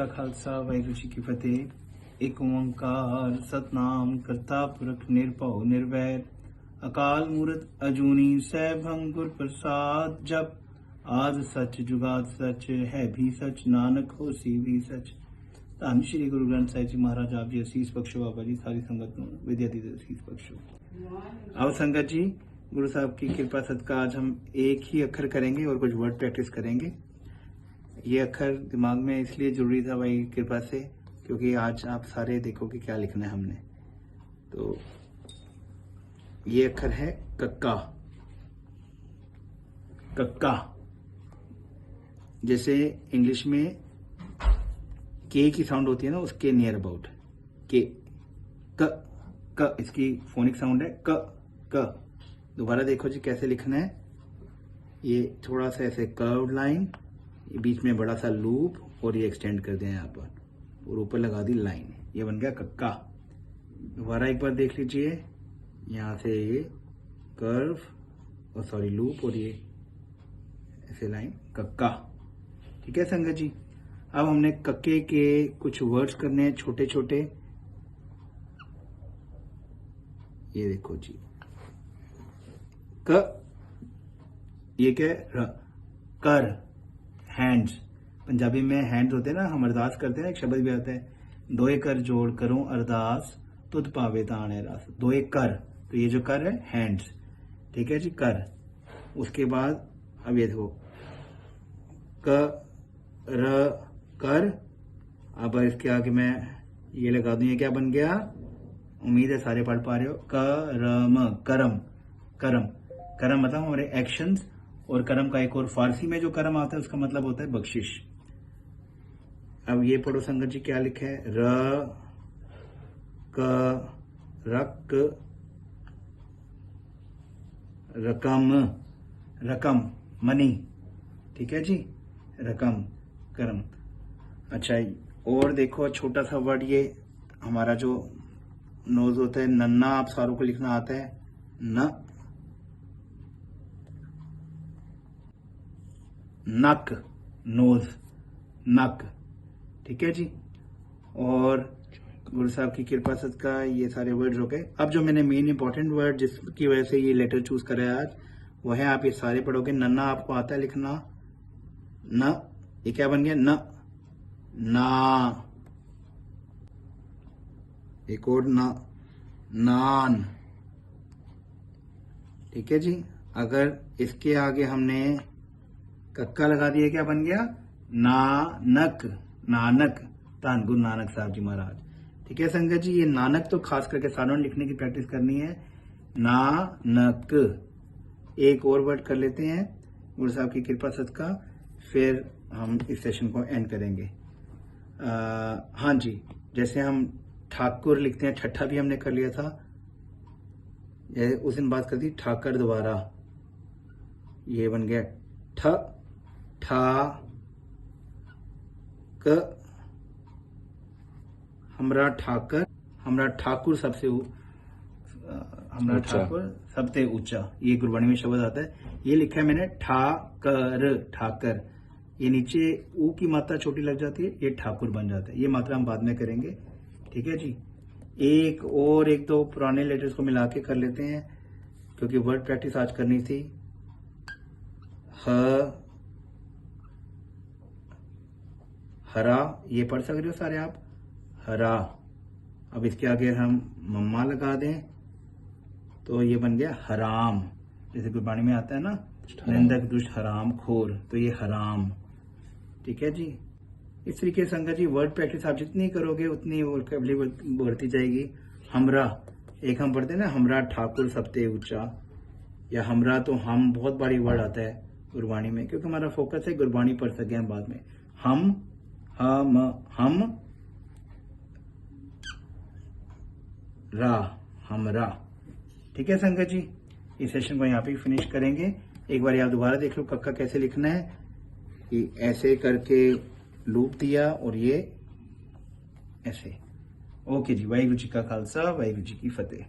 का खालसा वाहिगुरू जी की फतेह। एक ओंकार सतनाम करता पुरख निरभव निर्वैर अकाल मूरत अजूनी सैभं गुर प्रसाद। जप आद सच जुगाद सच है भी सच नानक होसी भी सच। धन श्री गुरु ग्रंथ साहिब जी महाराज आप जी असीस बख्शो। बाबा जी सारी संगत को विद्या दी असीस बख्शो। आओ संगत जी, गुरु साहब की कृपा सदका आज हम एक ही अक्षर करेंगे और कुछ वर्ड प्रैक्टिस करेंगे। ये अक्षर दिमाग में इसलिए जरूरी था भाई कृपा से, क्योंकि आज आप सारे देखो कि क्या लिखना है हमने। तो ये अक्षर है कक्का। कक्का जैसे इंग्लिश में के की साउंड होती है ना, उसके नियर अबाउट के। क इसकी फोनिक साउंड है क। दोबारा देखो जी कैसे लिखना है। ये थोड़ा सा ऐसे कर्व लाइन, बीच में बड़ा सा लूप और ये एक्सटेंड कर दिया यहाँ पर और ऊपर लगा दी लाइन। ये बन गया कक्का। दोबारा एक बार देख लीजिए, यहाँ से ये कर्व और सॉरी लूप और ये ऐसे लाइन कक्का। ठीक है संगत जी, अब हमने कक्के के कुछ वर्ड्स करने हैं छोटे छोटे। ये देखो जी, क ये क्या है? र। कर, हैंड्स। पंजाबी में हैंड्स होते हैं ना, हम अरदास करते हैं ना, एक शब्द भी आता है, दोए कर जोड़ करूं अरदास तुद पावे ताने रास। दोए कर, तो ये जो कर है हैंड्स। ठीक है जी, कर। उसके बाद अब ये देखो क र कर। अब इसके आगे मैं ये लगा दूं, ये क्या बन गया? उम्मीद है सारे पढ़ पा रहे हो। करम, करम। करम करम मतलब हमारे एक्शंस, और करम का एक और फारसी में जो करम आता है उसका मतलब होता है बख्शिश। अब ये पढ़ो संगत जी क्या लिखा है? र क रक रकम, रकम मनी। ठीक है जी, रकम करम। अच्छा, और देखो छोटा सा वर्ड, ये हमारा जो नोज होता है, नन्ना आप सारों को लिखना आता है, न। नक, नोज, नक। ठीक है जी। और गुरु साहब की कृपा सदका ये सारे वर्ड्स हो गए। अब जो मैंने मेन इंपॉर्टेंट वर्ड जिसकी वजह से ये लेटर चूज करा है आज, वो है, आप ये सारे पढ़ोगे। नन्ना आपको आता है लिखना, न। ये क्या बन गया? न, ना। एक और ना, नान। ठीक है जी। अगर इसके आगे हमने कक्का लगा दिया, क्या बन गया? नानक, नानक। धन गुरु नानक साहब जी महाराज। ठीक है संगत जी, ये नानक तो खास करके सारों ने लिखने की प्रैक्टिस करनी है। नानक। एक और वर्ड कर लेते हैं गुरु साहब की कृपा सदका, फिर हम इस सेशन को एंड करेंगे। हाँ जी, जैसे हम ठाकुर लिखते हैं, छठा भी हमने कर लिया था, उस दिन बात कर दी। ठाकर दोबारा, ये बन गया ठ, ठा क। हमरा ठाकर, हमरा ठाकुर सबसे हमरा ठाकुर सबसे ऊंचा, ये गुरबाणी में शब्द आता है। ये लिखा है मैंने ठाकर, ठाकर। ये नीचे ऊ की मात्रा छोटी लग जाती है, ये ठाकुर बन जाता है। ये मात्रा हम बाद में करेंगे। ठीक है जी। एक और एक दो पुराने लेटर्स को मिला के कर लेते हैं, क्योंकि वर्ड प्रैक्टिस आज करनी थी। ह, हरा, ये पढ़ सक रहे हो सारे आप, हरा। अब इसके आगे हम मम्मा लगा दें तो ये बन गया हराम। जैसे गुरबाणी में आता है ना, निंदक दुष्ट हराम खोर, तो ये हराम। ठीक है जी। इस तरीके से संगत जी वर्ड प्रैक्टिस आप जितनी करोगे उतनी वोकैबुलरी बढ़ती जाएगी। हमरा, एक हम पढ़ते हैं ना, हमरा ठाकुर सबसे ऊंचा, या हमरा तो हम बहुत बड़ी वर्ड आता है गुरबाणी में, क्योंकि हमारा फोकस है गुरबाणी पढ़ सके हम बाद में। हम रा, हमरा। ठीक है संगत जी, इस सेशन को यहाँ पे फिनिश करेंगे। एक बार आप दोबारा देख लो कक्का कैसे लिखना है। कि ऐसे करके लूप दिया और ये ऐसे। ओके जी, वाहिगुरू जी का खालसा वाहिगुरू जी की फतेह।